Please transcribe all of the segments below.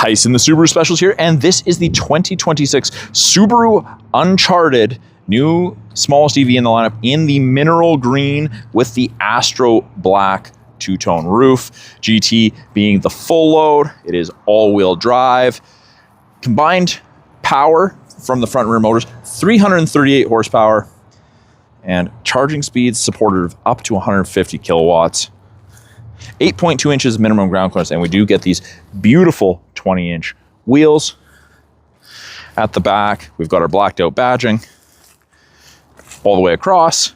Tyson, the Subaru Specialist here, and this is the 2026 Subaru Uncharted, new smallest EV in the lineup, in the mineral green with the Astro Black two-tone roof. GT being the full load. It is all-wheel drive. Combined power from the front and rear motors, 338 horsepower, and charging speeds supported of up to 150 kilowatts. 8.2 inches minimum ground clearance, and we do get these beautiful 20-inch wheels. At the back, we've got our blacked out badging all the way across.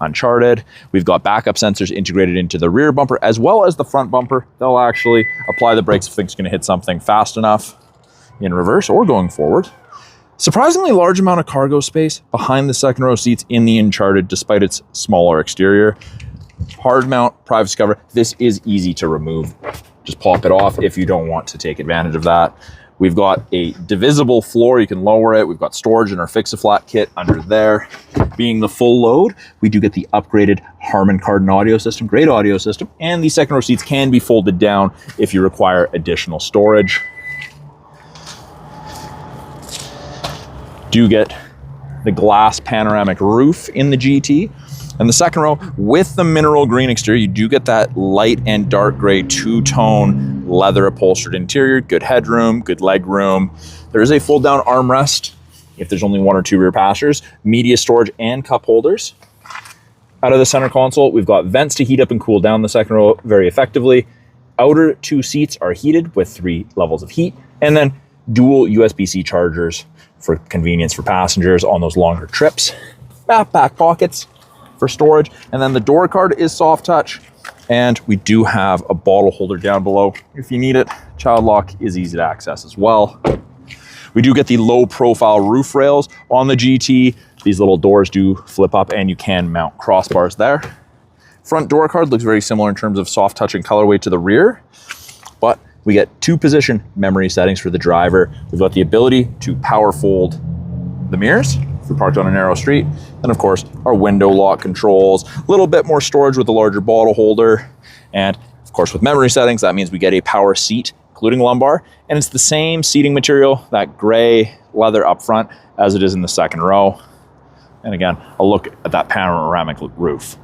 Uncharted. We've got backup sensors integrated into the rear bumper as well as the front bumper. They'll actually apply the brakes if things are going to hit something fast enough in reverse or going forward. Surprisingly large amount of cargo space behind the second row seats in the Uncharted despite its smaller exterior. Hard mount privacy cover. This is easy to remove. Just pop it off if you don't want to take advantage of that. We've got a divisible floor. You can lower it. We've got storage in our Fix-A-Flat kit under there. Being the full load, we do get the upgraded Harman Kardon audio system, great audio system, and the second row seats can be folded down if you require additional storage. Do get the glass panoramic roof in the GT. And the second row, with the mineral green exterior, you do get that light and dark gray two-tone leather upholstered interior, good headroom, good leg room. There is a fold-down armrest if there's only one or two rear passengers, media storage and cup holders. Out of the center console, we've got vents to heat up and cool down the second row very effectively. Outer two seats are heated with 3 levels of heat, and then dual USB-C chargers for convenience for passengers on those longer trips. Back pockets for storage, and then the door card is soft touch, and we do have a bottle holder down below if you need it. Child lock is easy to access as well. We do get the low profile roof rails on the GT. These little doors do flip up and you can mount crossbars there. Front door card looks very similar in terms of soft touch and colorway to the rear, but we get 2 position memory settings for the driver. We've got the ability to power fold the mirrors if we're parked on a narrow street. And of course, our window lock controls, a little bit more storage with a larger bottle holder. And of course, with memory settings, that means we get a power seat, including lumbar. And it's the same seating material, that gray leather up front, as it is in the second row. And again, a look at that panoramic roof.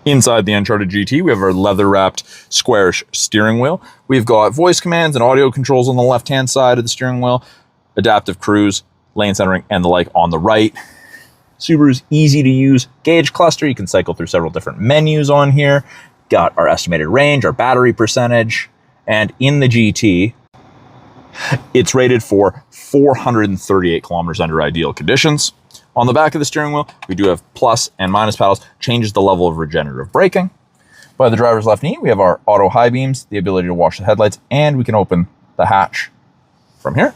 Inside the Uncharted GT, we have our leather-wrapped squarish steering wheel. We've got voice commands and audio controls on the left-hand side of the steering wheel, adaptive cruise, lane centering, and the like on the right. Subaru's easy-to-use gauge cluster. You can cycle through several different menus on here. Got our estimated range, our battery percentage, and in the GT, it's rated for 438 kilometers under ideal conditions. On the back of the steering wheel, we do have plus and minus paddles, changes the level of regenerative braking. By the driver's left knee, we have our auto high beams, the ability to wash the headlights, and we can open the hatch from here.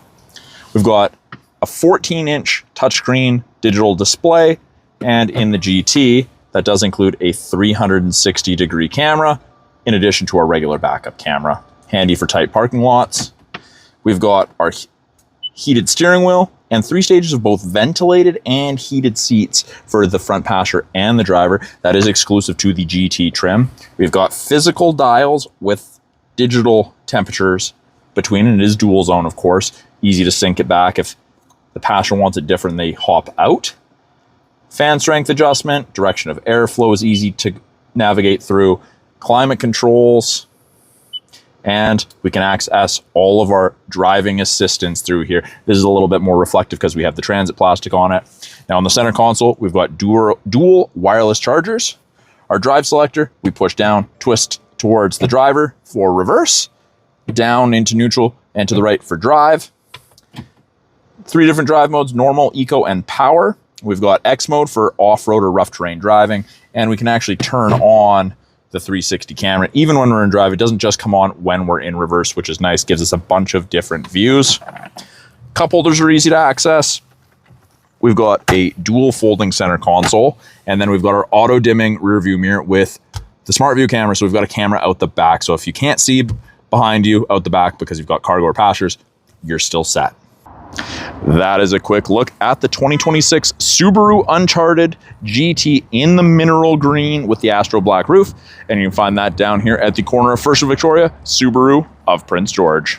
We've got a 14-inch touchscreen digital display, and in the GT, that does include a 360-degree camera, in addition to our regular backup camera. Handy for tight parking lots. We've got our heated steering wheel, and 3 stages of both ventilated and heated seats for the front passenger and the driver. That is exclusive to the GT trim. We've got physical dials with digital temperatures between, and it is dual zone, of course. Easy to sync it back if the passenger wants it different, they hop out. Fan strength adjustment, direction of airflow is easy to navigate through. Climate controls, and we can access all of our driving assistance through here. This is a little bit more reflective because we have the transit plastic on it. Now on the center console, we've got dual wireless chargers. Our drive selector, we push down, twist towards the driver for reverse, down into neutral, and to the right for drive. 3 different drive modes, normal, eco, and power. We've got X mode for off-road or rough terrain driving, and we can actually turn on the 360 camera. Even when we're in drive, it doesn't just come on when we're in reverse, which is nice, gives us a bunch of different views. Cup holders are easy to access. We've got a dual folding center console, and then we've got our auto dimming rear view mirror with the smart view camera. So we've got a camera out the back. So if you can't see behind you out the back because you've got cargo or passengers, you're still set. That is a quick look at the 2026 Subaru Uncharted GT in the mineral green with the Astro Black roof. And you can find that down here at the corner of First and Victoria, Subaru of Prince George.